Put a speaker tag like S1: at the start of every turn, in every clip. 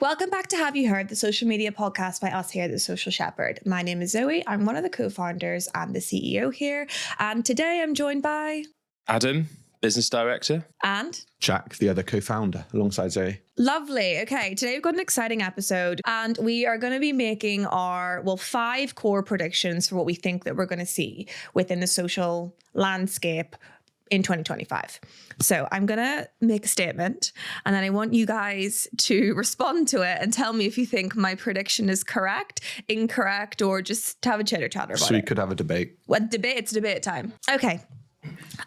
S1: Welcome back to Have You Heard, the social media podcast by us here at The Social Shepherd. My name is Zoe. I'm one of the co-founders and the CEO here. And today I'm joined by...
S2: Adam, business director.
S1: And...
S3: Jack, the other co-founder, alongside Zoe.
S1: Lovely. Okay, today we've got an exciting episode and we are going to be making our, 5 core predictions for what we think that we're going to see within the social landscape in 2025. So I'm going to make a statement and then I want you guys to respond to it and tell me if you think my prediction is correct, incorrect, or just have a chitter chatter about it.
S3: So we could have a debate.
S1: What debate? It's debate time. Okay.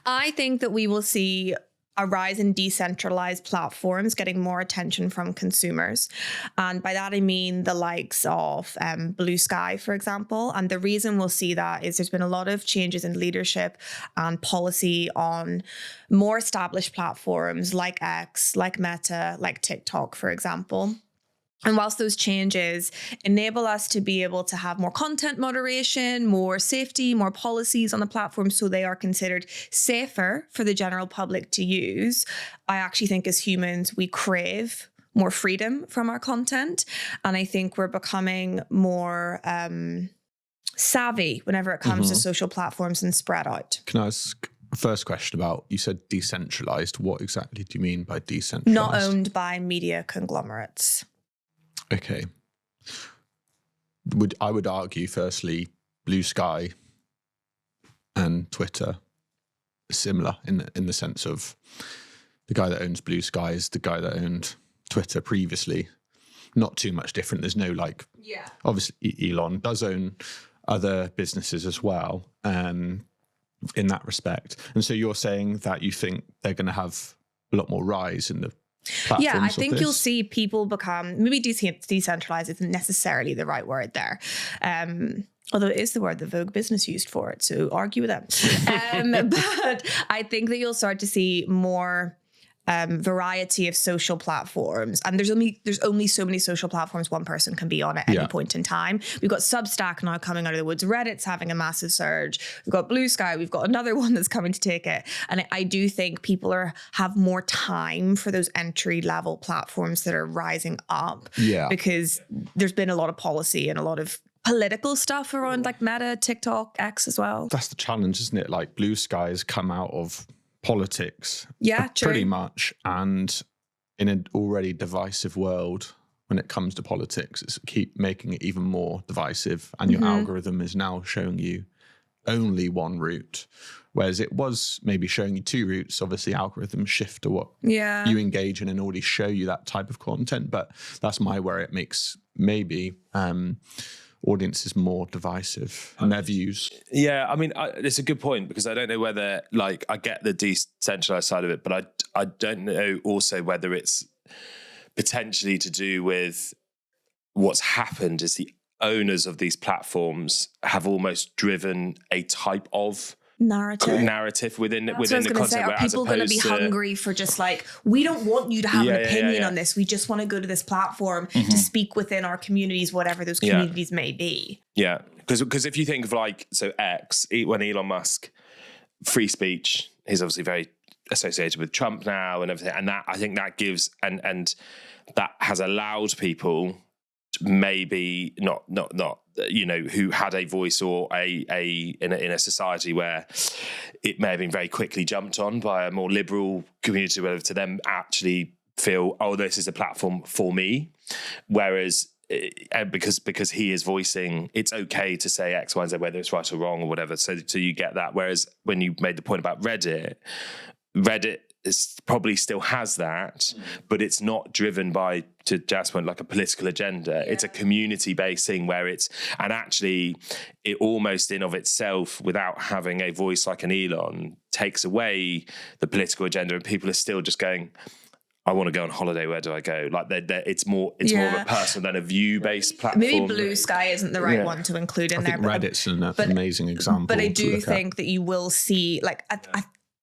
S1: I think that we will see a rise in decentralized platforms getting more attention from consumers. And by that, I mean the likes of Blue Sky, for example. And the reason we'll see that is there's been a lot of changes in leadership and policy on more established platforms like X, like Meta, like TikTok, for example. And whilst those changes enable us to be able to have more content moderation, more safety, more policies on the platform so they are considered safer for the general public to use, I actually think as humans, we crave more freedom from our content. And I think we're becoming more savvy whenever it comes to social platforms and spread out.
S3: Can I ask first question about, you said decentralized. What exactly do you mean by decentralized?
S1: Not owned by media conglomerates.
S3: Okay. I would argue, firstly, Blue Sky and Twitter are similar in the sense of the guy that owns Blue Sky is the guy that owned Twitter previously. Not too much different. There's no obviously Elon does own other businesses as well in that respect. And so you're saying that you think they're going to have a lot more rise in the
S1: yeah, I think you'll see people become, maybe decentralized isn't necessarily the right word there. Although it is the word that Vogue Business used for it, so argue with them. But I think that you'll start to see more variety of social platforms. And there's only so many social platforms one person can be on at any point in time. We've got Substack now coming out of the woods. Reddit's having a massive surge. We've got Blue Sky. We've got another one that's coming to take it. And I do think people have more time for those entry level platforms that are rising up. Yeah. Because there's been a lot of policy and a lot of political stuff around like Meta, TikTok, X as well.
S3: That's the challenge, isn't it? Like Blue Sky has come out of politics,
S1: true.
S3: Pretty much, and in an already divisive world when it comes to politics, it's keep making it even more divisive, and your algorithm is now showing you only one route, whereas it was maybe showing you 2 routes. Obviously algorithms shift to what you engage in and already show you that type of content, but that's where it makes maybe audience is more divisive in their views.
S2: Yeah, I mean, it's a good point because I don't know whether, I get the decentralized side of it, but I don't know also whether it's potentially to do with what's happened is the owners of these platforms have almost driven a type of narrative within the content.
S1: Are people going to be hungry for just we don't want you to have an opinion on this. We just want to go to this platform to speak within our communities, whatever those communities may be.
S2: Yeah, because if you think of X, when Elon Musk, free speech, he's obviously very associated with Trump now and everything, and that I think that gives and that has allowed people maybe not who had a voice or in a society where it may have been very quickly jumped on by a more liberal community, whether to them actually feel, oh, this is a platform for me, whereas because he is voicing, it's okay to say X, Y, and Z, whether it's right or wrong or whatever. So you get that. Whereas when you made the point about Reddit probably still has that, but it's not driven by, to Jack's point, like a political agenda. It's a community-based thing where and actually it almost in of itself, without having a voice like an Elon, takes away the political agenda, and people are still just going, I want to go on holiday, where do I go? It's more of a personal than a view-based platform.
S1: Maybe Blue Sky isn't the right one to include in there.
S3: I think Reddit's an amazing example.
S1: But I do think that you will see,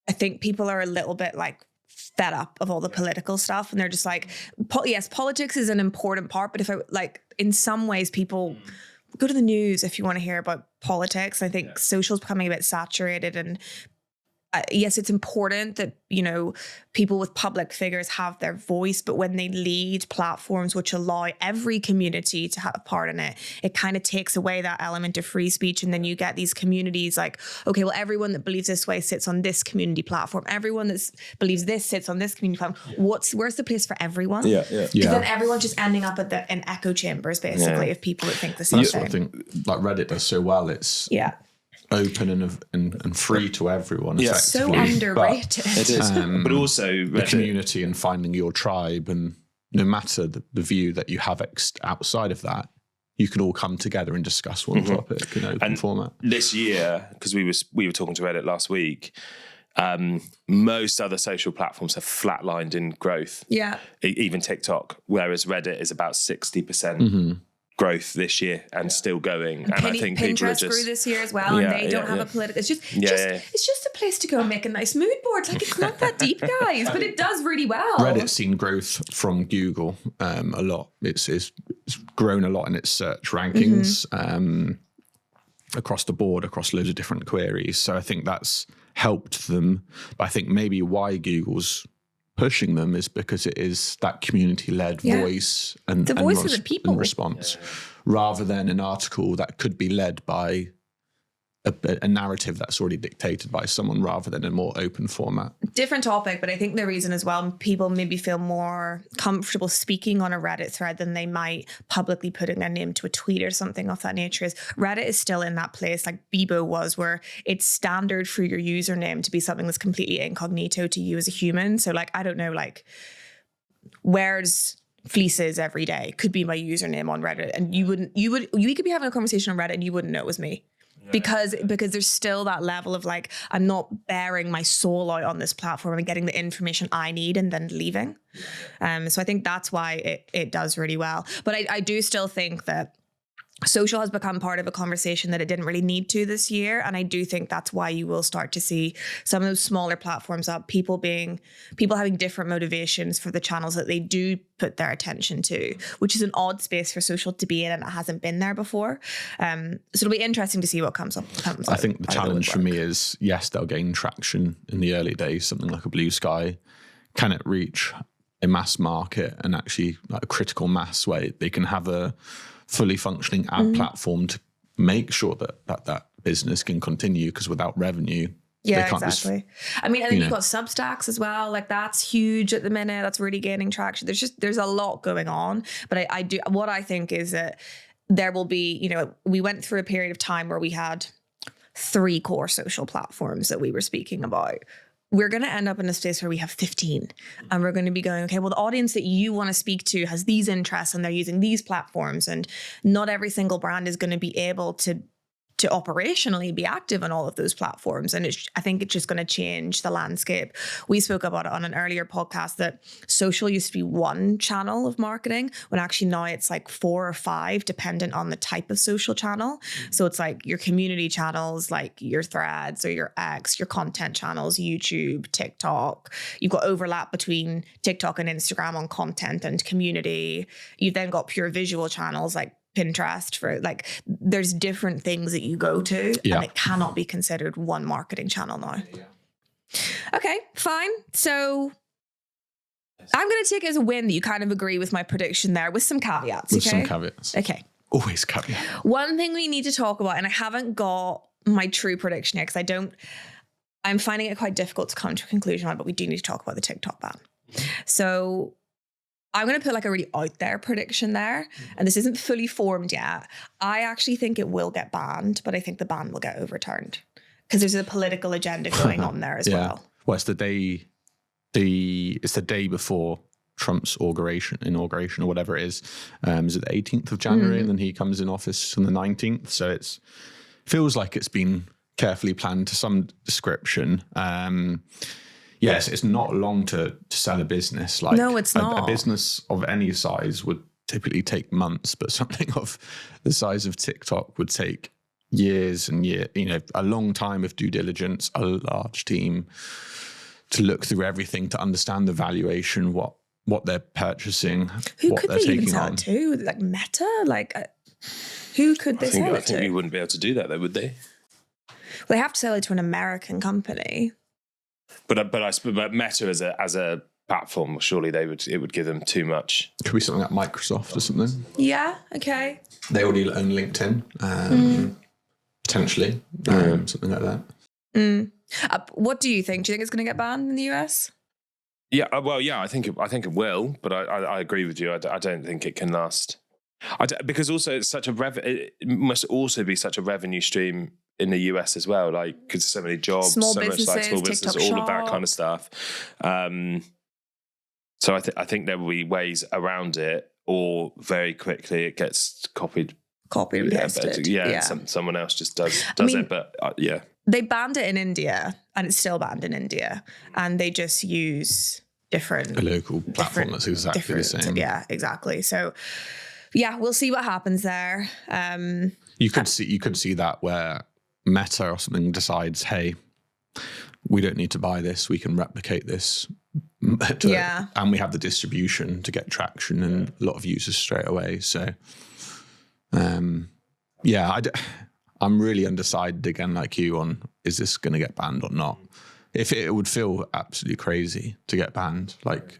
S1: I think people are a little bit fed up of all the political stuff, and they're just yes, politics is an important part, but if in some ways people go to the news if you want to hear about politics. I think social's becoming a bit saturated, and yes, it's important that, people with public figures have their voice, but when they lead platforms which allow every community to have a part in it, it kind of takes away that element of free speech. And then you get these communities like, okay, well, everyone that believes this way sits on this community platform. Everyone that believes this sits on this community platform. Where's the place for everyone?
S2: Yeah.
S1: Because then everyone's just ending up in echo chambers, basically, of people that think the same
S3: That's
S1: thing.
S3: what I think, like Reddit does so well. It's open and free to everyone.
S2: Yeah.
S1: So
S3: effectively.
S1: underrated.
S2: It is. But also
S3: The community and finding your tribe, and no matter the view that you have outside of that, you can all come together and discuss one topic in open format.
S2: This year, because we were talking to Reddit last week, most other social platforms have flatlined in growth.
S1: Yeah.
S2: Even TikTok, whereas Reddit is about 60% growth this year and still going. And I think people are
S1: Pinterest
S2: just
S1: grew this year as well, and they don't have a political. It's just a place to go and make a nice mood board. Like, it's not that deep, guys, but it does really well.
S3: Reddit's seen growth from Google a lot. It's grown a lot in its search rankings across the board, across loads of different queries. So I think that's helped them. But I think maybe why Google's pushing them is because it is that community-led voice and
S1: the voice of the people
S3: and response, rather than an article that could be led by a narrative that's already dictated by someone, rather than a more open format.
S1: Different topic, but I think the reason as well, people maybe feel more comfortable speaking on a Reddit thread than they might publicly putting their name to a tweet or something of that nature, is Reddit is still in that place like Bebo was, where it's standard for your username to be something that's completely incognito to you as a human. So like, I don't know, like, where's fleeces every day could be my username on Reddit, and we could be having a conversation on Reddit and you wouldn't know it was me. Because there's still that level of like, I'm not bearing my soul out on this platform and getting the information I need and then leaving. So I think that's why it does really well. But I do still think that social has become part of a conversation that it didn't really need to this year. And I do think that's why you will start to see some of those smaller platforms up, people having different motivations for the channels that they do put their attention to, which is an odd space for social to be in, and it hasn't been there before. So it'll be interesting to see what comes up.
S3: I think the challenge for me is, yes, they'll gain traction in the early days, something like a Blue Sky. Can it reach a mass market and actually like a critical mass where they can have a fully functioning ad platform to make sure that business can continue? Because without revenue, they can't
S1: exactly. I mean, I think you've got Substacks as well. Like, that's huge at the minute. That's really gaining traction. There's a lot going on. But what I think is that there will be, we went through a period of time where we had 3 core social platforms that we were speaking about. We're going to end up in a space where we have 15, and we're going to be going, okay, well, the audience that you want to speak to has these interests and they're using these platforms, and not every single brand is going to be able to operationally be active on all of those platforms. And I think it's just going to change the landscape. We spoke about it on an earlier podcast that social used to be one channel of marketing, when actually now it's like 4 or 5, dependent on the type of social channel. So it's like your community channels, like your threads or your X, your content channels, YouTube, TikTok. You've got overlap between TikTok and Instagram on content and community. You've then got pure visual channels like Pinterest, for like, there's different things that you go to, and it cannot be considered one marketing channel now. Okay, fine. So I'm going to take it as a win that you kind of agree with my prediction there, with some caveats.
S3: With some caveats.
S1: Okay.
S3: Always caveat.
S1: One thing we need to talk about, and I haven't got my true prediction yet because I'm finding it quite difficult to come to a conclusion on, but we do need to talk about the TikTok ban. So I'm going to put like a really out there prediction there, and this isn't fully formed yet. I actually think it will get banned, but I think the ban will get overturned because there's a political agenda going on there as well.
S3: Well, it's the day before Trump's inauguration or whatever it is. Is it the 18th of January? And then he comes in office on the 19th. So it feels like it's been carefully planned to some description. Yes, it's not long to sell a business. Like,
S1: no, it's not.
S3: A business of any size would typically take months, but something of the size of TikTok would take years and years, a long time of due diligence, a large team to look through everything, to understand the valuation, what they're purchasing,
S1: who
S3: what
S1: could
S3: they're
S1: they
S3: taking
S1: even sell
S3: on.
S1: it to? Like Meta? Like, who could they sell it to?
S2: I think you wouldn't be able to do that though, would they?
S1: Well, they have to sell it to an American company.
S2: But Meta as a platform, surely it would give them too much.
S3: Could be something like Microsoft or something.
S1: Yeah. Okay.
S3: They already own LinkedIn, potentially, something like that.
S1: What do you think? Do you think it's going to get banned in the US?
S2: Yeah, I think it will, but I agree with you. I don't think it can last. Because also it's it must also be such a revenue stream in the US as well, like because so many jobs,
S1: small
S2: so
S1: businesses,
S2: much like small business, all of that
S1: shop.
S2: kind of stuff. So I think there will be ways around it, or very quickly it gets copied
S1: and pasted.
S2: Someone else just does it. But
S1: they banned it in India, and it's still banned in India, and they just use a
S3: local platform that's exactly the same.
S1: Yeah, exactly. So, yeah, we'll see what happens there.
S3: You could see that where Meta or something decides, hey, we don't need to buy this, we can replicate this. And we have the distribution to get traction and a lot of users straight away. So, I'm really undecided again, like you, on is this going to get banned or not? If it would feel absolutely crazy to get banned, like.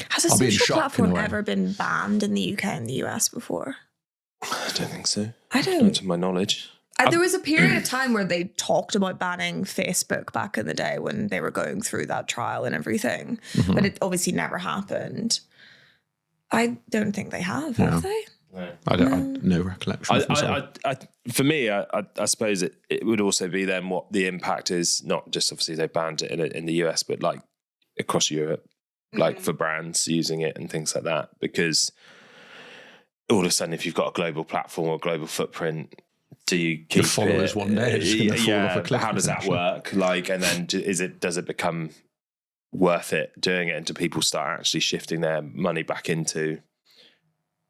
S1: Has a social platform ever been banned in the UK and the US before?
S2: I don't think so.
S1: I don't.
S2: Not to my knowledge.
S1: There was a period of time where they talked about banning Facebook back in the day when they were going through that trial and everything. Mm-hmm. But it obviously never happened. I don't think they have they?
S2: No.
S3: I have no recollection.
S2: For me, I suppose it would also be then what the impact is, not just obviously they banned it in the US, but like across Europe, like for brands using it and things like that. Because all of a sudden, if you've got a global platform or a global footprint, do you keep
S3: your followers one day? Fall off a cliff,
S2: how does that work? Like, and then does it become worth it doing it, and do people start actually shifting their money back into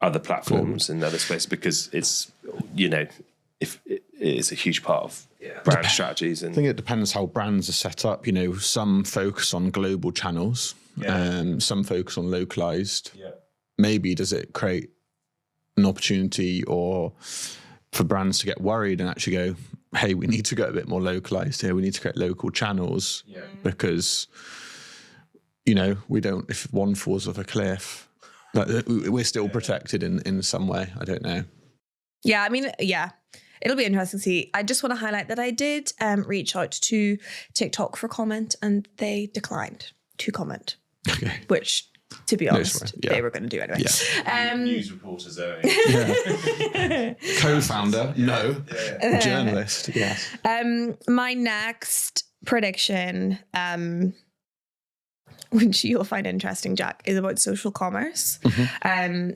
S2: other platforms and other spaces, because it's if it is a huge part of brand strategies. And
S3: I think it depends how brands are set up. Some focus on global channels, some focus on localized. Maybe does it create an opportunity or for brands to get worried and actually go, hey, we need to go a bit more localized here. We need to create local channels because, we don't, if one falls off a cliff, we're still protected in some way. I don't know.
S1: Yeah, I mean, it'll be interesting to see. I just want to highlight that I did reach out to TikTok for comment, and they declined to comment, which, to be honest, they were going to do anyway.
S2: News reporters are
S3: co-founder, no. Journalist, yes.
S1: My next prediction, which you'll find interesting, Jack, is about social commerce. Mm-hmm.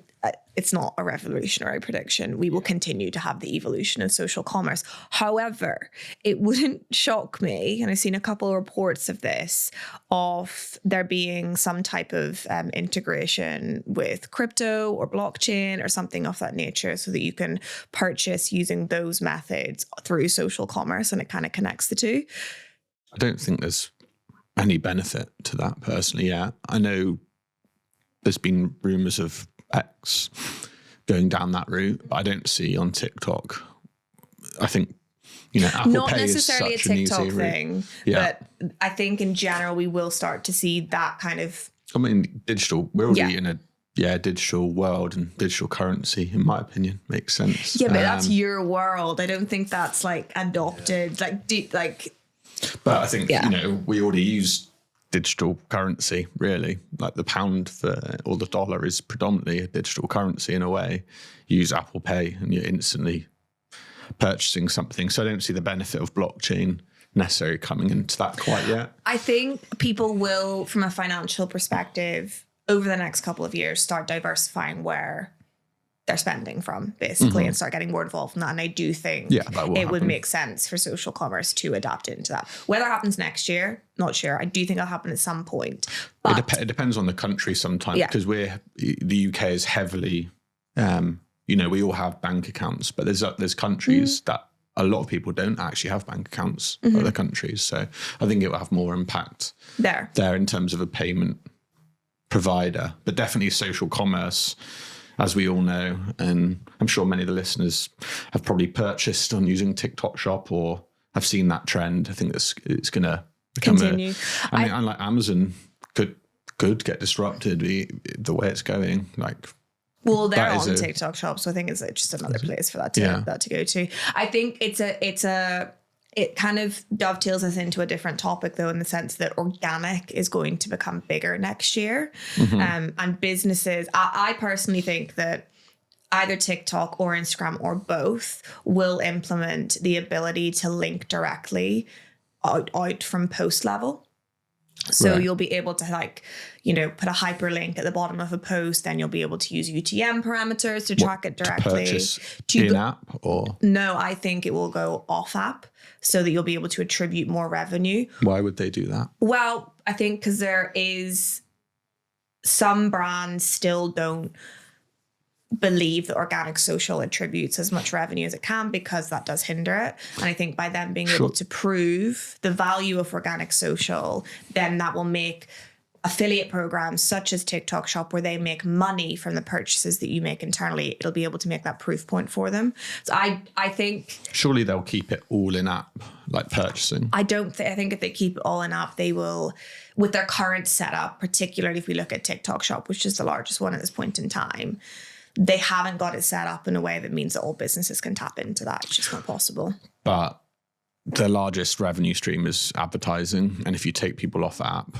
S1: It's not a revolutionary prediction. We will continue to have the evolution of social commerce. However, it wouldn't shock me, and I've seen a couple of reports of this, of there being some type of integration with crypto or blockchain or something of that nature, so that you can purchase using those methods through social commerce, and it kind of connects the two.
S3: I don't think there's any benefit to that personally. I know there's been rumors of X going down that route, but I don't see on TikTok. I think Apple
S1: not
S3: Pay
S1: necessarily
S3: is
S1: a TikTok thing,
S3: but
S1: I think in general we will start to see that kind of.
S3: I mean, digital. We're already in a digital world, and digital currency, in my opinion, makes sense.
S1: Yeah, but that's your world. I don't think that's like adopted, like.
S3: But I think we already use digital currency, really. Like the pound or the dollar is predominantly a digital currency in a way. You use Apple Pay and you're instantly purchasing something. So I don't see the benefit of blockchain necessarily coming into that quite yet.
S1: I think people will, from a financial perspective, over the next couple of years, start diversifying where they're spending from, basically, and start getting more involved in that. And I do think it would make sense for social commerce to adapt into that. Whether it happens next year, not sure. I do think it'll happen at some point. But
S3: it depends on the country sometimes, because the UK is heavily, we all have bank accounts, but there's countries that a lot of people don't actually have bank accounts, other countries. So I think it will have more impact there in terms of a payment provider, but definitely social commerce, as we all know, and I'm sure many of the listeners have probably purchased on using TikTok Shop or have seen that trend. I think it's going to
S1: continue.
S3: I mean, and like Amazon could get disrupted the way it's going. Like,
S1: well, they're on TikTok Shop, so I think it's just another place for that to go to. I think it kind of dovetails us into a different topic, though, in the sense that organic is going to become bigger next year. And businesses, I personally think that either TikTok or Instagram or both will implement the ability to link directly out from post level. So you'll be able to put a hyperlink at the bottom of a post, then you'll be able to use UTM parameters to track it directly.
S3: To purchase in-app or?
S1: No, I think it will go off-app so that you'll be able to attribute more revenue.
S3: Why would they do that?
S1: Well, I think because there is some brands still don't believe that organic social attributes as much revenue as it can, because that does hinder it. And I think by them being able to prove the value of organic social, then that will make affiliate programs such as TikTok Shop, where they make money from the purchases that you make internally, it'll be able to make that proof point for them. So I think
S3: surely they'll keep it all in app, like purchasing.
S1: I think if they keep it all in app, they will, with their current setup, particularly if we look at TikTok Shop, which is the largest one at this point in time, they haven't got it set up in a way that means that all businesses can tap into that. It's just not possible.
S3: But the largest revenue stream is advertising. And if you take people off app,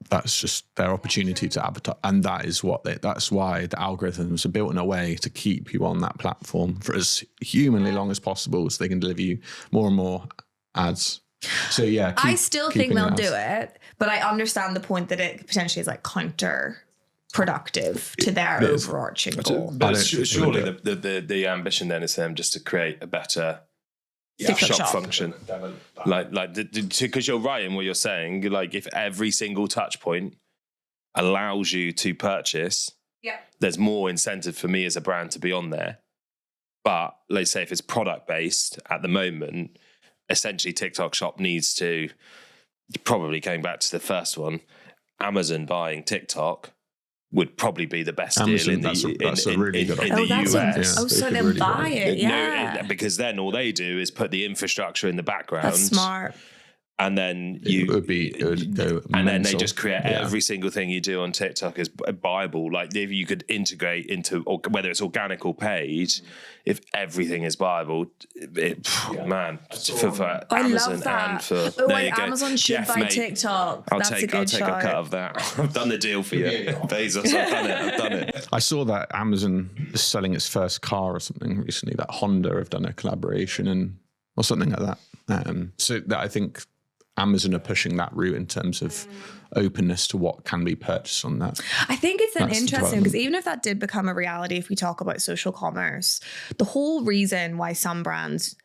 S3: that's just their opportunity to advertise. And that's why the algorithms are built in a way to keep you on that platform for as humanly long as possible, so they can deliver you more and more ads. So yeah,
S1: I still think they'll do it, but I understand the point that it potentially is like counterproductive to their overarching goal.
S2: But surely the ambition then is for them just to create a better shop function, because you're right in what you're saying. Like, if every single touch point allows you to purchase, there's more incentive for me as a brand to be on there. But let's say if it's product based at the moment, essentially TikTok Shop needs to, probably going back to the first one, Amazon buying TikTok would probably be the best
S3: Amazon,
S2: deal
S3: that's a really good
S2: in the US.
S1: So they'll really buy it,
S2: because then all they do is put the infrastructure in the background.
S1: That's smart.
S2: And then
S3: it would go
S2: and then they just create every single thing you do on TikTok is buyable. Like, if you could integrate into, or whether it's organic or paid, if everything is buyable, for
S1: I
S2: Amazon
S1: love that.
S2: and for
S1: Amazon should
S2: Jeff,
S1: buy
S2: mate,
S1: TikTok.
S2: I'll
S1: That's
S2: take
S1: a
S2: a cut of that. I've done the deal for you, Bezos. I've done it.
S3: I saw that Amazon is selling its first car or something recently. That Honda have done a collaboration or something like that. So that I think Amazon are pushing that route in terms of openness to what can be purchased on that.
S1: I think it's interesting because even if that did become a reality, if we talk about social commerce, the whole reason why some brands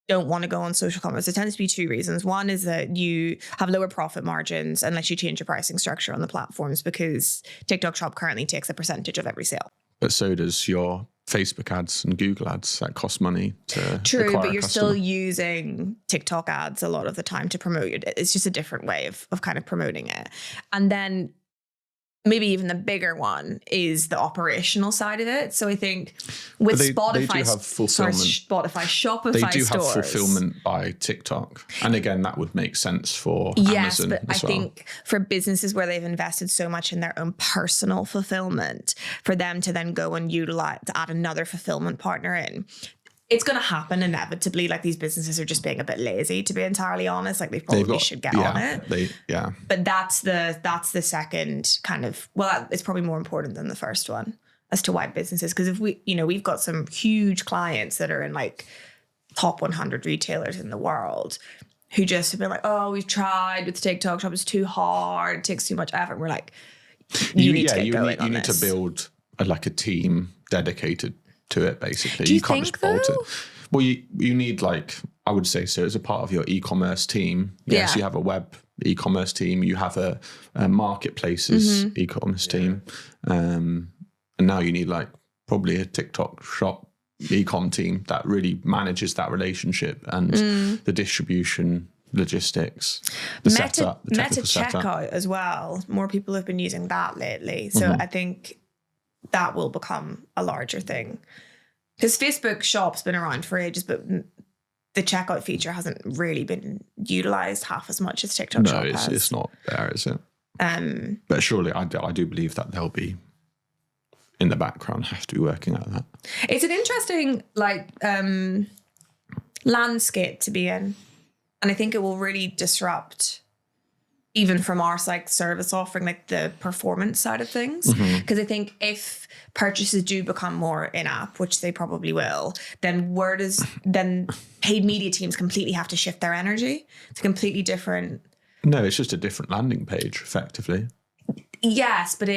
S1: don't want to go on social commerce, there tends to be two reasons. One is that you have lower profit margins unless you change your pricing structure on the platforms, because TikTok Shop currently takes a percentage of every sale.
S3: But so does your Facebook ads and Google ads that cost money to
S1: True,
S3: acquire
S1: but you're
S3: a customer.
S1: still using TikTok ads a lot of the time to promote it. It's just a different way of kind of promoting it. And then maybe even the bigger one is the operational side of it. So I think with Shopify stores,
S3: they do have fulfillment by TikTok, and again that would make sense for Amazon.
S1: But I think for businesses where they've invested so much in their own personal fulfillment, for them to then go and utilize to add another fulfillment partner in, it's going to happen inevitably. Like, these businesses are just being a bit lazy, to be entirely honest. Like, they probably should get on it. But that's the second kind of, it's probably more important than the first one as to why businesses, because if we've got some huge clients that are in like top 100 retailers in the world who just have been like, oh, we've tried with TikTok Shop, it's too hard, it takes too much effort. We're like, you need to build
S3: a team dedicated to it, basically.
S1: Do you
S3: can't
S1: think
S3: just bolt
S1: though?
S3: it. Well, you need, I would say so, as a part of your e-commerce team. Yes, you have a web e-commerce team, you have a marketplaces e-commerce team, and now you need probably a TikTok Shop e-com team that really manages that relationship and the distribution, logistics, the setup, the technical setup.
S1: Checkout as well. More people have been using that lately, so I think that will become a larger thing, because Facebook Shop's been around for ages, but the checkout feature hasn't really been utilized half as much as TikTok
S3: No,
S1: Shop has.
S3: it's not there, is it? But surely I do believe that they'll be in the background, have to be working at that.
S1: It's an interesting landscape to be in. And I think it will really disrupt even from our like service offering, like the performance side of things. Because I think if purchases do become more in-app, which they probably will, then then paid media teams completely have to shift their energy to completely different.
S3: No, it's just a different landing page, effectively.
S1: Yes, but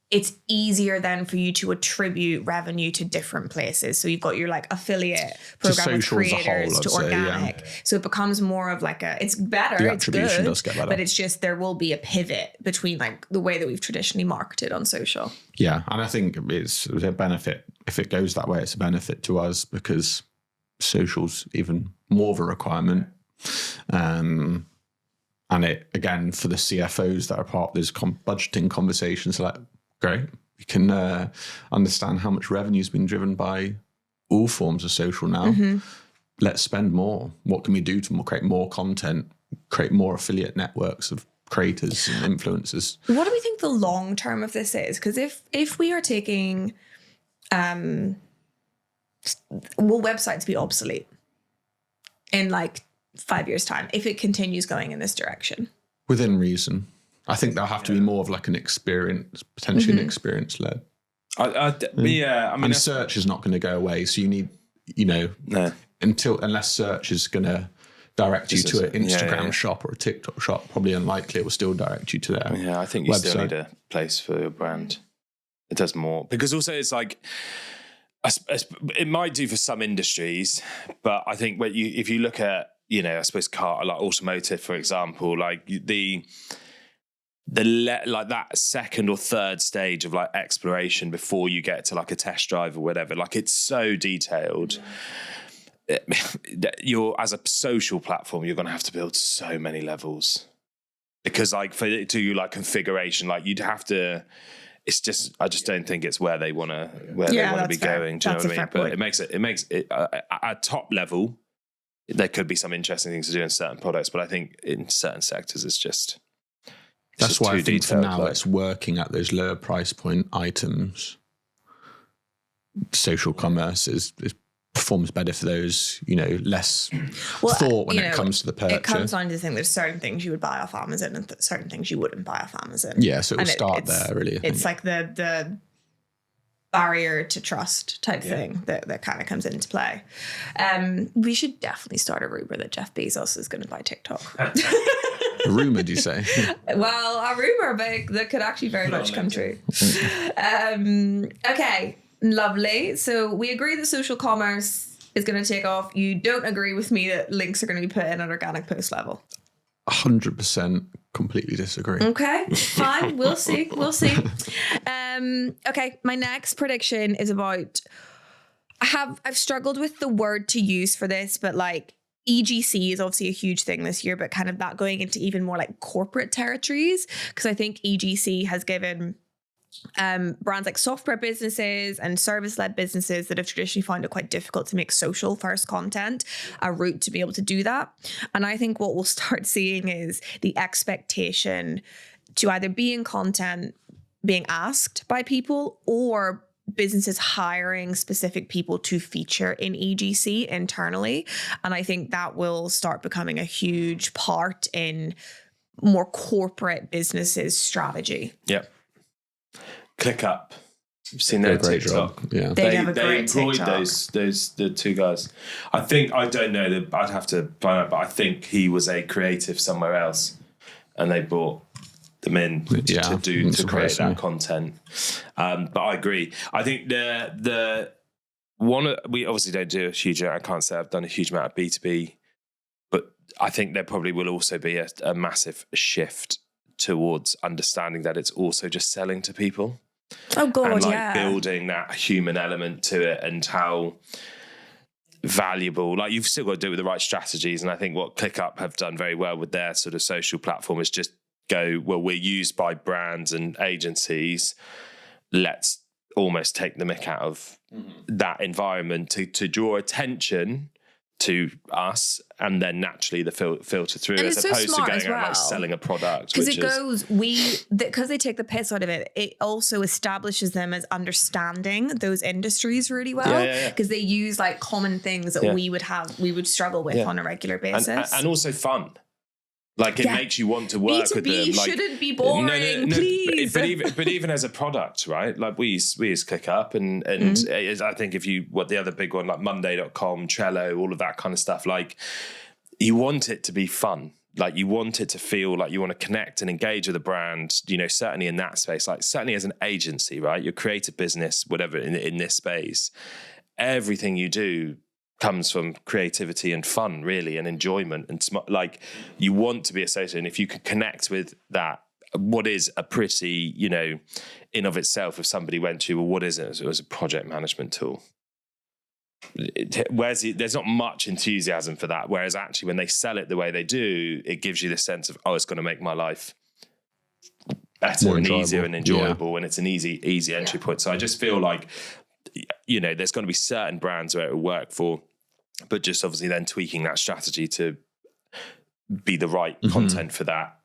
S1: it's easier then for you to attribute revenue to different places. So you've got your like affiliate program with creators to organic. So it becomes more of like it's better,
S3: The
S1: it's
S3: attribution
S1: good,
S3: does get better.
S1: but it's just there will be a pivot between like the way that we've traditionally marketed on social.
S3: Yeah, and I think it's a benefit. If it goes that way, it's a benefit to us because social's even more of a requirement. And it, again, for the CFOs that are part of those budgeting conversations, like, great, we can understand how much revenue has been driven by all forms of social now. Let's spend more. What can we do to create more content, create more affiliate networks of creators and influencers?
S1: What do we think the long term of this is? Because if we are taking, will websites be obsolete in like 5 years' time if it continues going in this direction?
S3: Within reason. I think there'll have to be more of like an experience, potentially an experience led.
S2: I mean,
S3: search is not going to go away. So you need, unless search is going to direct you to an Instagram shop or a TikTok shop, probably unlikely it will still direct you to their
S2: Yeah, I think you
S3: website.
S2: still need a place for your brand. It does more. Because also it's like, it might do for some industries, but I think if you look at, I suppose car, like automotive, for example, like like that second or third stage of like exploration before you get to like a test drive or whatever, like it's so detailed. You're, as a social platform, you're going to have to build so many levels because like for it to do like configuration, like you'd have to. It's just, I just don't think it's where they want to be
S1: fair.
S2: going. Do you
S1: That's
S2: know what I mean? But
S1: point.
S2: it makes it at top level. There could be some interesting things to do in certain products, but I think in certain sectors, it's just.
S3: That's why I think for now
S2: like,
S3: it's working at those lower price point items. Social commerce performs better for those, less thought when it comes to the purchase.
S1: It comes down to the thing, there's certain things you would buy off Amazon and certain things you wouldn't buy off Amazon.
S3: Yeah, so it'll start there, really.
S1: It's like the barrier to trust type thing that kind of comes into play. We should definitely start a rumor that Jeff Bezos is going to buy TikTok.
S3: A rumor, do you say?
S1: Well, a rumor, but that could actually very much come true. Okay, lovely. So we agree that social commerce is going to take off. You don't agree with me that links are going to be put in at organic post level?
S3: 100% completely disagree.
S1: Okay, fine. We'll see. Okay, my next prediction is about. I've struggled with the word to use for this, but like EGC is obviously a huge thing this year, but kind of that going into even more like corporate territories, because I think EGC has given brands like software businesses and service-led businesses that have traditionally found it quite difficult to make social first content a route to be able to do that. And I think what we'll start seeing is the expectation to either be in content being asked by people or businesses hiring specific people to feature in EGC internally. And I think that will start becoming a huge part in more corporate businesses' strategy.
S2: Yep. ClickUp. You've seen their TikTok.
S3: Yeah.
S1: They have a great
S2: employed
S1: TikTok.
S2: the two guys. I don't know, I'd have to find out, but I think he was a creative somewhere else and they brought them in to create that content. But I agree. I think we obviously don't do a huge amount. I can't say I've done a huge amount of B2B, but I think there probably will also be a massive shift towards understanding that it's also just selling to people.
S1: Oh God,
S2: and building that human element to it and how valuable, like you've still got to do it with the right strategies. And I think what ClickUp have done very well with their sort of social platform is just go, well, we're used by brands and agencies. Let's almost take the mick out of that environment to draw attention to us, and then naturally the filter through,
S1: And
S2: as
S1: it's so
S2: opposed to
S1: smart
S2: going
S1: as
S2: out like
S1: well.
S2: selling a product.
S1: Because
S2: Which
S1: it
S2: is,
S1: goes, because they take the piss out of it, it also establishes them as understanding those industries really well. Because they use like common things that we would struggle with on a regular basis.
S2: and also fun. Like it makes you want to work with them. Like,
S1: shouldn't be boring, please.
S2: But even as a product, right? Like we use ClickUp and I think the other big one, like Monday.com, Trello, all of that kind of stuff. Like you want it to be fun. Like you want it to feel like you want to connect and engage with a brand, you know, certainly in that space, like certainly as an agency, right? Your creative business, whatever in this space, everything you do comes from creativity and fun, really, and enjoyment, and like you want to be associated. And if you can connect with that, what is a pretty, you know, in of itself, if somebody went to, well, what is it? It was a project management tool. There's not much enthusiasm for that. Whereas actually, when they sell it the way they do, it gives you this sense of, oh, it's going to make my life better and easier and enjoyable, and it's an easy entry point. So I just feel like, you know, there's going to be certain brands where it will work for, but just obviously then tweaking that strategy to be the right content for that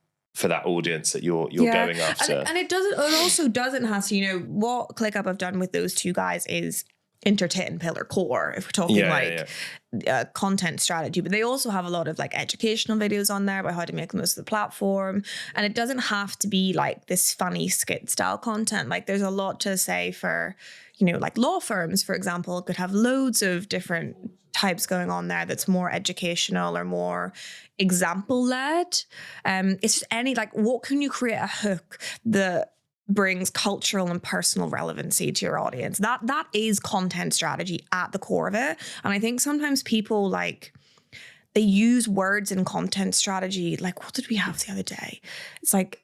S2: audience that you're going after.
S1: And it also doesn't have to, you know, what ClickUp have done with those two guys is entertain pillar core, if we're talking content strategy, but they also have a lot of like educational videos on there about how to make the most of the platform. And it doesn't have to be like this funny skit style content. Like there's a lot to say for, you know, like law firms, for example, could have loads of different types going on there that's more educational or more example led. It's just what can you create a hook that brings cultural and personal relevancy to your audience? That is content strategy at the core of it. And I think sometimes people they use words in content strategy. Like, what did we have the other day? It's like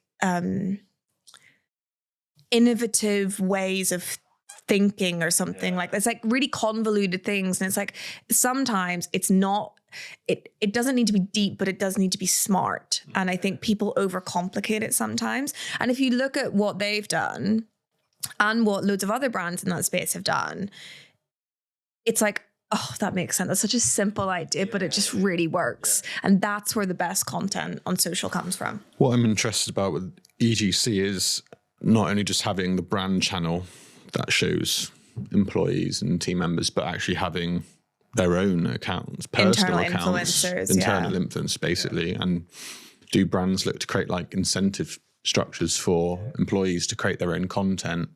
S1: innovative ways of thinking or something like that. It's like really convoluted things. And it's like, sometimes it's not, it doesn't need to be deep, but it does need to be smart. And I think people overcomplicate it sometimes. And if you look at what they've done and what loads of other brands in that space have done, it's like, oh, that makes sense. That's such a simple idea, but it just really works. And that's where the best content on social comes from.
S3: What I'm interested about with EGC is not only just having the brand channel that shows employees and team members, but actually having their own accounts, personal accounts, internal influence, basically. And do brands look to create like incentive structures for employees to create their own content?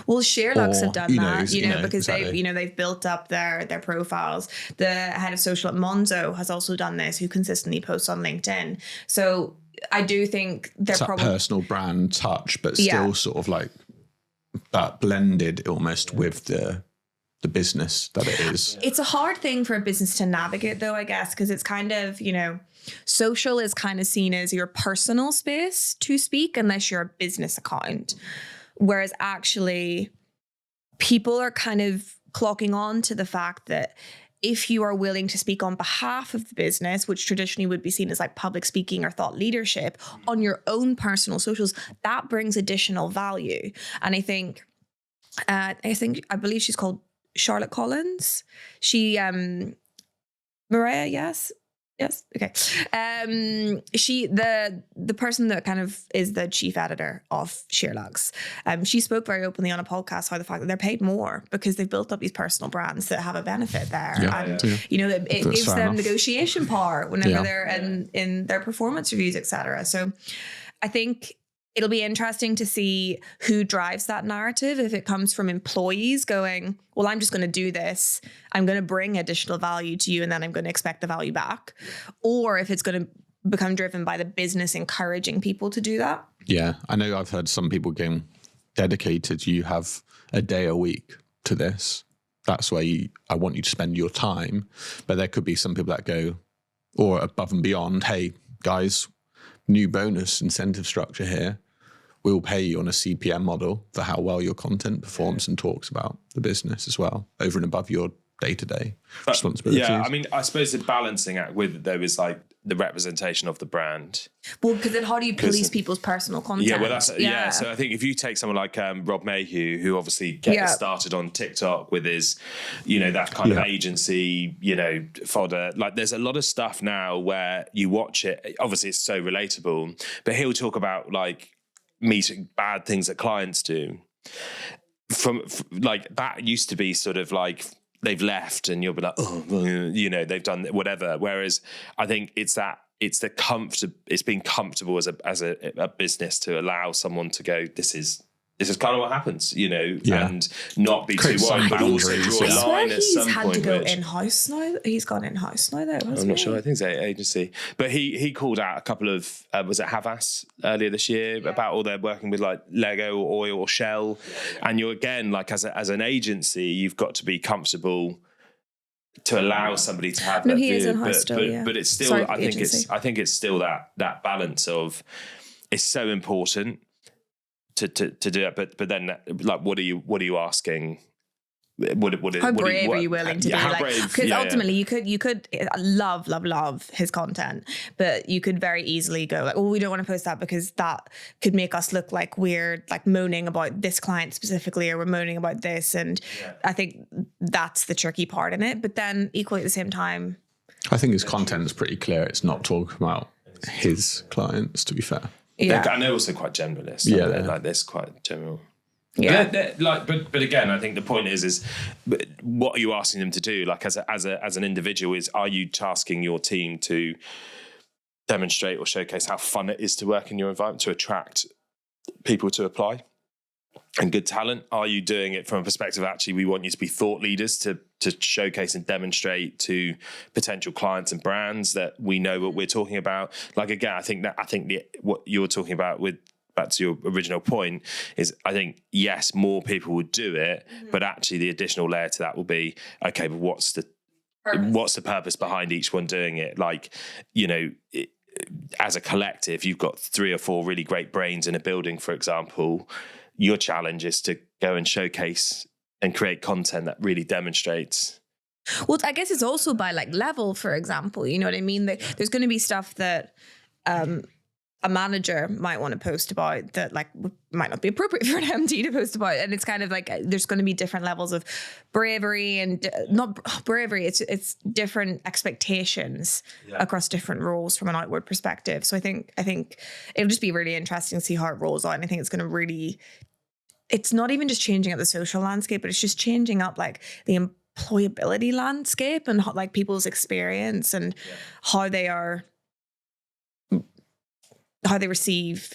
S1: Well, ShareLux have done that, because
S3: exactly.
S1: they've built up their profiles. The head of social at Monzo has also done this, who consistently posts on LinkedIn. So I do think they're probably
S3: personal brand touch, but still sort of like that blended almost with the business that it is.
S1: It's a hard thing for a business to navigate, though, I guess, because it's kind of, social is kind of seen as your personal space to speak, unless you're a business account. Whereas actually people are kind of clocking on to the fact that if you are willing to speak on behalf of the business, which traditionally would be seen as like public speaking or thought leadership, on your own personal socials, that brings additional value. And I believe she's called Charlotte Collins. She, Mariah, yes. Okay. She, the person that kind of is the chief editor of ShareLux, she spoke very openly on a podcast how the fact that they're paid more because they've built up these personal brands that have a benefit there. It gives them negotiation power whenever they're in their performance reviews, etc. So I think it'll be interesting to see who drives that narrative. If it comes from employees going, well, I'm just going to do this. I'm going to bring additional value to you and then I'm going to expect the value back. Or if it's going to become driven by the business encouraging people to do that. Yeah,
S3: I know I've heard some people getting dedicated. You have a day a week to this. That's where I want you to spend your time. But there could be some people that go, or above and beyond, hey, guys, new bonus incentive structure here. We'll pay you on a CPM model for how well your content performs and talks about the business as well, over and above your day-to-day responsibilities.
S2: Yeah, I mean, I suppose the balancing act with it, though, is like the representation of the brand.
S1: Well, because then how do you police people's personal content?
S2: Yeah, well, that's So I think if you take someone like Rob Mayhew, who obviously started on TikTok with his, that kind of agency, fodder. Like, there's a lot of stuff now where you watch it. Obviously, it's so relatable, but he'll talk about like meeting bad things that clients do. From like that used to be sort of like they've left and you'll be like, oh, they've done whatever. Whereas I think it's being comfortable as a business to allow someone to go, this is kind of what happens, and not be too worried, but also draw a line at some point. He's had to go
S1: in-house now. He's gone in-house now, though, hasn't he?
S2: I'm not sure. I think it's agency. But he called out a couple of, was it Havas earlier this year, about all their working with like Lego or Oil or Shell. And you're again, like as an agency, you've got to be comfortable to allow somebody to have that view.
S1: Is in-house still,
S2: but it's still, I think it's still that balance of, it's so important to do it, but then like what are you asking? How
S1: brave are you willing to be? Because ultimately you could love his content, but you could very easily go like, we don't want to post that because that could make us look like we're like moaning about this client specifically, or we're moaning about this. And I think that's the tricky part in it. But then equally at the same time,
S3: I think his content is pretty clear. It's not talking about his clients, to be fair.
S2: Yeah, and they're also quite generalist.
S3: Yeah,
S2: like this, quite general.
S1: Yeah,
S2: but again, I think the point is what are you asking them to do? Like as an individual, are you tasking your team to demonstrate or showcase how fun it is to work in your environment, to attract people to apply and good talent? Are you doing it from a perspective, actually, we want you to be thought leaders to showcase and demonstrate to potential clients and brands that we know what we're talking about? Like, again, I think what you're talking about with, back to your original point, is I think, yes, more people would do it, but actually the additional layer to that will be, okay, but what's the purpose behind each one doing it? Like, as a collective, you've got 3 or 4 really great brains in a building, for example. Your challenge is to go and showcase and create content that really demonstrates.
S1: Well, I guess it's also by like level, for example, you know what I mean? There's going to be stuff that a manager might want to post about that like might not be appropriate for an MD to post about. And it's kind of like, there's going to be different levels of bravery and not bravery. It's different expectations across different roles from an outward perspective. So I think it'll just be really interesting to see how it rolls out. And I think it's going to really, it's not even just changing up the social landscape, but it's just changing up like the employability landscape and how, like people's experience and how they receive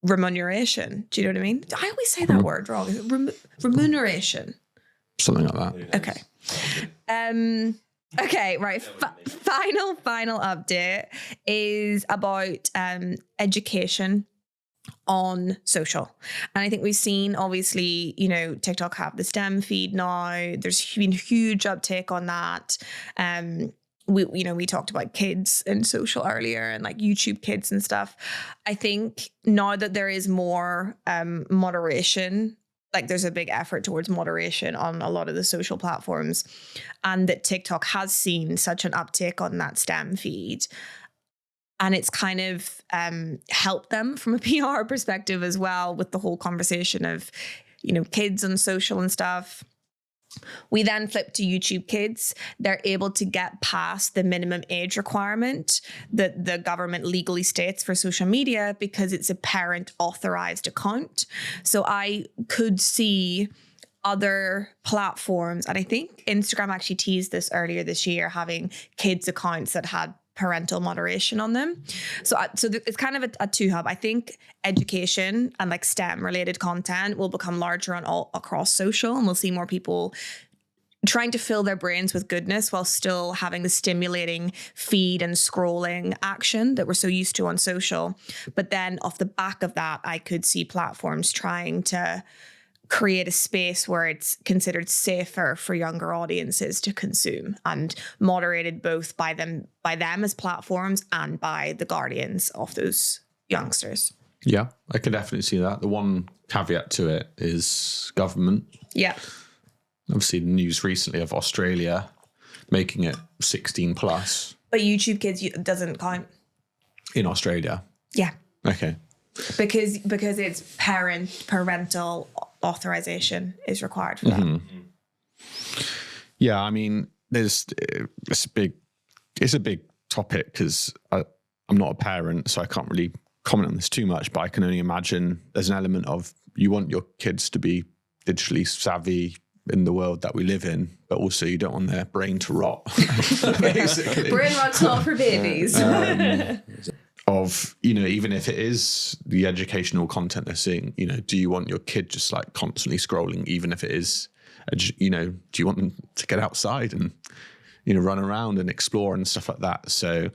S1: remuneration. Do you know what I mean? I always say that word wrong. Is it remuneration?
S3: Something like that.
S1: Okay. Okay, right. Final update is about education on social. And I think we've seen, obviously, TikTok have the STEM feed now. There's been huge uptake on that. We talked about kids and social earlier and like YouTube Kids and stuff. I think now that there is more moderation, like there's a big effort towards moderation on a lot of the social platforms, and that TikTok has seen such an uptake on that STEM feed. And it's kind of helped them from a PR perspective as well, with the whole conversation of, kids on social and stuff. We then flip to YouTube Kids. They're able to get past the minimum age requirement that the government legally states for social media because it's a parent authorized account. So I could see other platforms, and I think Instagram actually teased this earlier this year, having kids accounts that had parental moderation on them. So it's kind of a two-hub. I think education and like STEM related content will become larger on all across social, and we'll see more people trying to fill their brains with goodness while still having the stimulating feed and scrolling action that we're so used to on social. But then off the back of that, I could see platforms trying to create a space where it's considered safer for younger audiences to consume, and moderated both by them as platforms and by the guardians of those youngsters.
S3: Yeah, I could definitely see that. The one caveat to it is government.
S1: Yeah.
S3: Obviously, the news recently of Australia making it 16 plus
S1: But YouTube Kids doesn't count.
S3: in Australia.
S1: Yeah.
S3: Okay.
S1: Because it's parental authorization is required for that.
S3: Yeah, I mean, it's a big topic because I'm not a parent, so I can't really comment on this too much, but I can only imagine there's an element of you want your kids to be digitally savvy in the world that we live in, but also you don't want their brain to rot, basically.
S1: Brain rot's not for babies.
S3: Of, you know, even if it is the educational content they're seeing, you know, do you want your kid just like constantly scrolling, even if it is, you know, do you want them to get outside and, you know, run around and explore and stuff like that? So,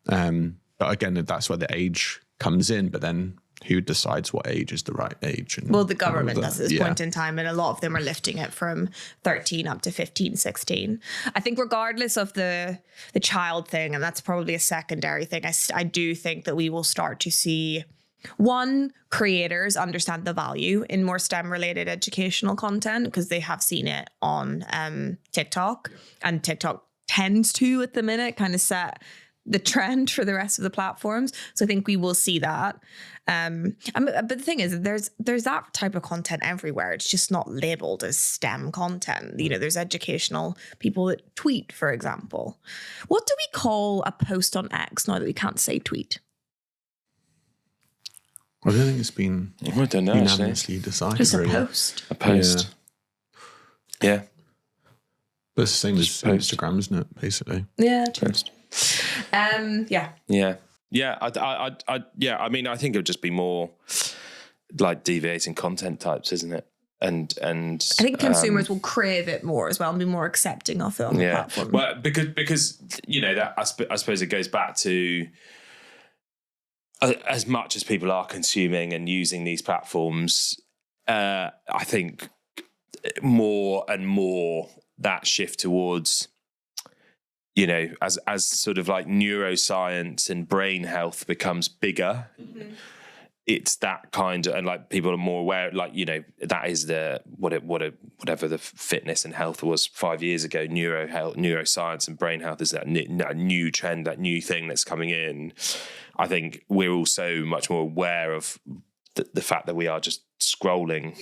S3: but again, that's where the age comes in, but then who decides what age is the right age? And
S1: well, the government does at this point in time, and a lot of them are lifting it from 13 up to 15, 16. I think regardless of the child thing, and that's probably a secondary thing, I do think that we will start to see, one, creators understand the value in more STEM-related educational content because they have seen it on TikTok, and TikTok tends to, at the minute, kind of set the trend for the rest of the platforms. So I think we will see that. But the thing is, there's that type of content everywhere. It's just not labeled as STEM content. You know, there's educational people that tweet, for example. What do we call a post on X now that we can't say tweet?
S3: I don't think it's been unanimously decided.
S1: Just a
S3: really.
S1: post.
S2: A post. Yeah.
S3: But it's the same as
S2: Post.
S3: Instagram, isn't it? Basically.
S1: Yeah.
S2: Post.
S1: Yeah.
S2: Yeah. I mean, I think it would just be more like deviating content types, isn't it? And
S1: I think consumers will crave it more as well and be more accepting of it on the platform.
S2: Well, because you know that I suppose it goes back to as much as people are consuming and using these platforms, I think more and more that shift towards, you know, as sort of like neuroscience and brain health becomes bigger, it's that kind of, and like people are more aware, like, you know, that is the whatever the fitness and health was 5 years ago. Neuroscience and brain health is that new trend, that new thing that's coming in. I think we're also much more aware of the fact that we are just scrolling,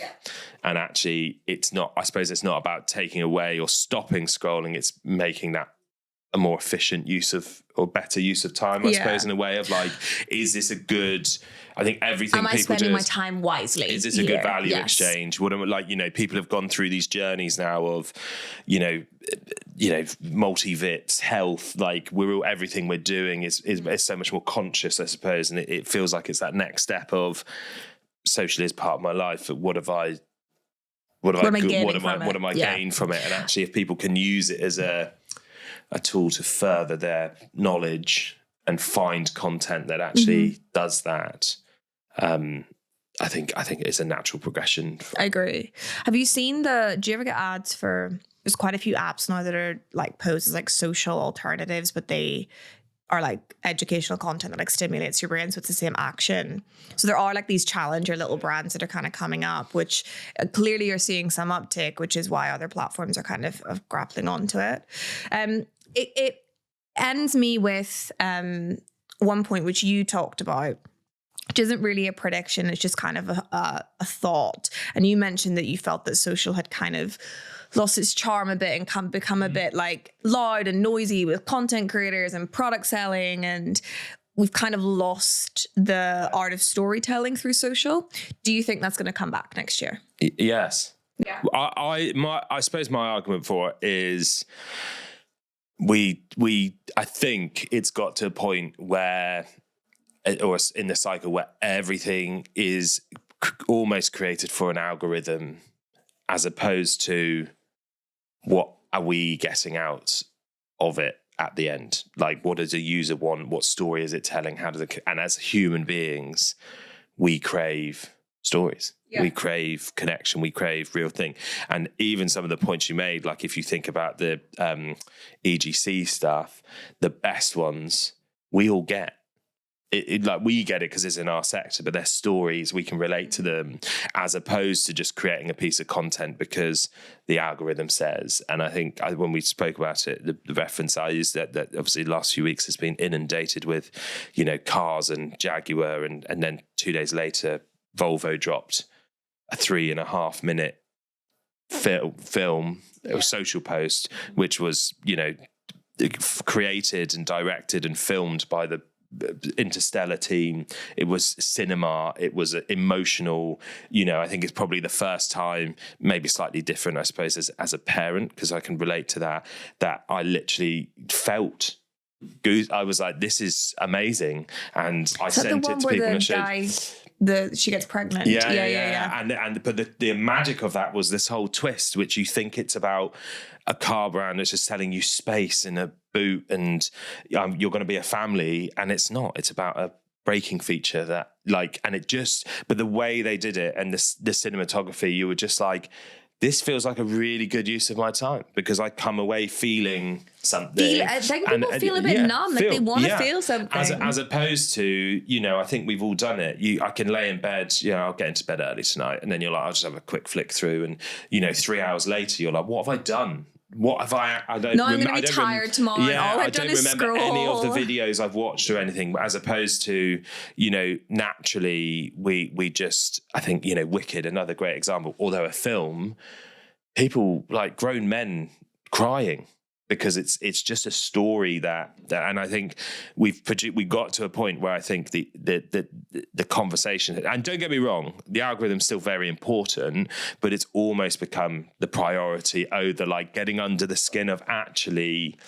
S2: and actually it's not, I suppose it's not about taking away or stopping scrolling, it's making that a more efficient use of, or better use of time, I suppose, in a way of like, is this a good, I think everything
S1: am I
S2: people
S1: spending
S2: do
S1: my time wisely?
S2: Is this a good value exchange? What am I, like, you know, people have gone through these journeys now of, you know, multivits, health, like everything we're doing is so much more conscious, I suppose. And it feels like it's that next step of social is part of my life. But what am I gained from it? And actually, if people can use it as a tool to further their knowledge and find content that actually does that, I think it's a natural progression.
S1: I agree. Have you seen do you ever get ads for, there's quite a few apps now that are like posed as like social alternatives, but they are like educational content that like stimulates your brain. So it's the same action. So there are like these challenger little brands that are kind of coming up, which clearly are seeing some uptake, which is why other platforms are kind of grappling onto it. It ends me with one point which you talked about, which isn't really a prediction. It's just kind of a thought. And you mentioned that you felt that social had kind of lost its charm a bit and become a bit like loud and noisy with content creators and product selling. And we've kind of lost the art of storytelling through social. Do you think that's going to come back next year?
S2: Yes.
S1: Yeah.
S2: I suppose my argument for it is I think it's got to a point where, or in the cycle where everything is almost created for an algorithm, as opposed to what are we getting out of it at the end? Like, what does a user want? What story is it telling? And as human beings, we crave stories. Yeah. We crave connection. We crave real thing. And even some of the points you made, like if you think about the EGC stuff, the best ones we all get. like we get it because it's in our sector, but they're stories, we can relate to them, as opposed to just creating a piece of content because the algorithm says. And I think when we spoke about it, the reference I used that obviously the last few weeks has been inundated with, cars and Jaguar, and then 2 days later, Volvo dropped a 3.5 minute film, a social post, which was, created and directed and filmed by the Interstellar team. It was cinema, it was emotional. I think it's probably the first time, maybe slightly different, I suppose, as a parent, because I can relate to that I literally felt I was like, this is amazing, and I sent it to people and showed.
S1: She gets pregnant.
S2: Yeah. But the magic of that was this whole twist, which you think it's about a car brand that's just selling you space in a boot and you're going to be a family, and it's not. It's about a braking feature that but the way they did it and the cinematography, you were just like, this feels like a really good use of my time, because I come away feeling something.
S1: I think people feel a bit numb, like they want to feel something.
S2: As opposed to, I think we've all done it. I can lay in bed, I'll get into bed early tonight, and then you're like, I'll just have a quick flick through, and 3 hours later, you're like, what have I done? What have I don't.
S1: No, I'm going to be tired tomorrow.
S2: Yeah,
S1: all
S2: I
S1: I've
S2: don't
S1: done is
S2: remember
S1: scroll.
S2: any of the videos I've watched or anything. As opposed to, naturally, we just, I think, Wicked, another great example. Although a film, people like grown men crying because it's just a story that and I think we got to a point where I think the conversation, and don't get me wrong, the algorithm's still very important, but it's almost become the priority over like getting under the skin of actually.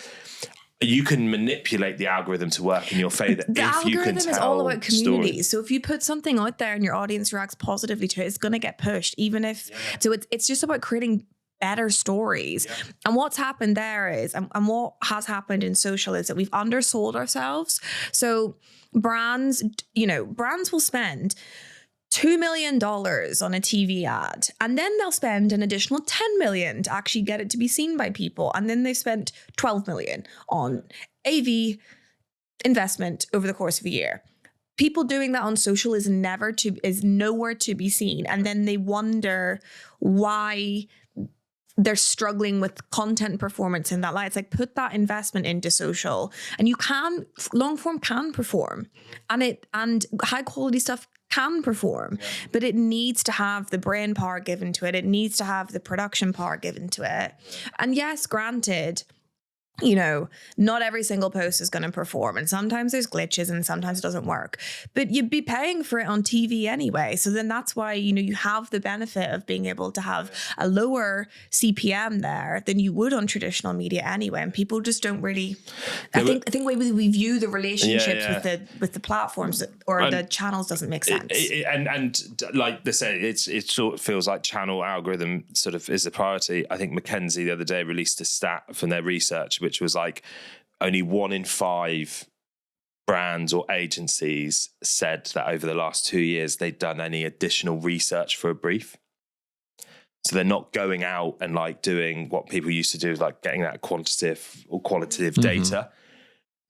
S2: You can manipulate the algorithm to work in your favor if you can tell. The algorithm
S1: is all about community.
S2: Stories.
S1: So if you put something out there and your audience reacts positively to it, it's going to get pushed, even if. So it's just about creating better stories. And what's happened there is, and what has happened in social is that we've undersold ourselves. So brands will spend $2 million on a TV ad, and then they'll spend an additional $10 million to actually get it to be seen by people. And then they've spent $12 million on AV investment over the course of a year. People doing that on social is nowhere to be seen. And then they wonder why they're struggling with content performance in that light. It's like, put that investment into social, and long form can perform, and high quality stuff can perform, but it needs to have the brain power given to it. It needs to have the production power given to it. And yes, granted, not every single post is going to perform, and sometimes there's glitches and sometimes it doesn't work, but you'd be paying for it on TV anyway. So then that's why, you have the benefit of being able to have a lower CPM there than you would on traditional media anyway. And people just don't really, I think we view the relationships with the platforms or the channels doesn't make sense.
S2: And like they say, it sort of feels like channel algorithm sort of is the priority. I think McKinsey the other day released a stat from their research, which was like only 1 in 5 brands or agencies said that over the last 2 years they'd done any additional research for a brief. So they're not going out and like doing what people used to do, like getting that quantitative or qualitative data.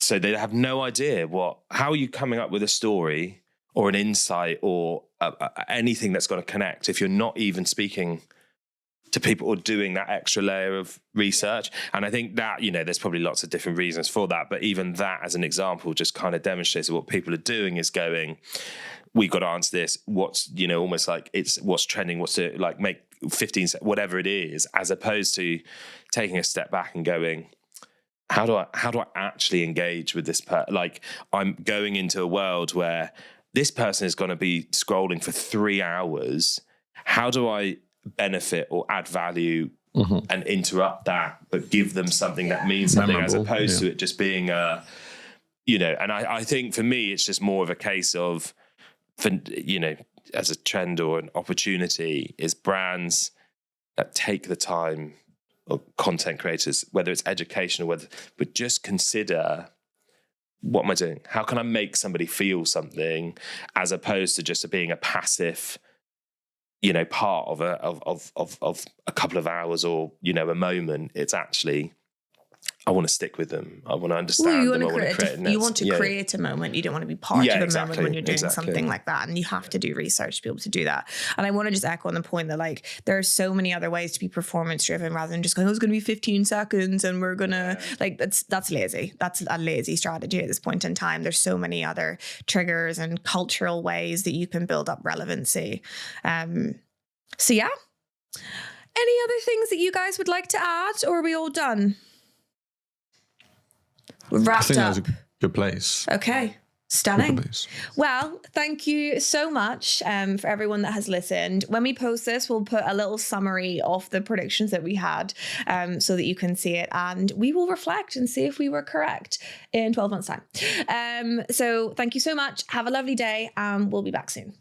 S2: So they have no idea how are you coming up with a story or an insight or anything that's going to connect if you're not even speaking to people or doing that extra layer of research. And I think that, there's probably lots of different reasons for that, but even that as an example just kind of demonstrates that what people are doing is going, we've got to answer this. What's, almost like it's what's trending, what's to like make 15, whatever it is, as opposed to taking a step back and going, how do I actually engage with this like I'm going into a world where this person is going to be scrolling for 3 hours. How do I benefit or add value and interrupt that, but give them something that means something, as opposed to it just being and I think for me it's just more of a case of, as a trend or an opportunity, is brands that take the time, or content creators, whether it's educational, but just consider, what am I doing? How can I make somebody feel something, as opposed to just being a passive part of a couple of hours or, a moment. It's actually, I want to stick with them. I want to understand
S1: Well,
S2: them. I want to create.
S1: you want to create a moment. You don't want to be part of a moment when you're doing something like that. And you have to do research to be able to do that. And I want to just echo on the point that like there are so many other ways to be performance driven rather than just going, oh, it's going to be 15 seconds and we're going to like that's lazy. That's a lazy strategy at this point in time. There's so many other triggers and cultural ways that you can build up relevancy. So yeah. Any other things that you guys would like to add, or are we all done? We've wrapped
S3: I think
S1: up.
S3: that was a good place.
S1: Okay. Stunning.
S3: Good place.
S1: Well, thank you so much for everyone that has listened. When we post this, we'll put a little summary of the predictions that we had so that you can see it. And we will reflect and see if we were correct in 12 months' time. So thank you so much. Have a lovely day. And we'll be back soon.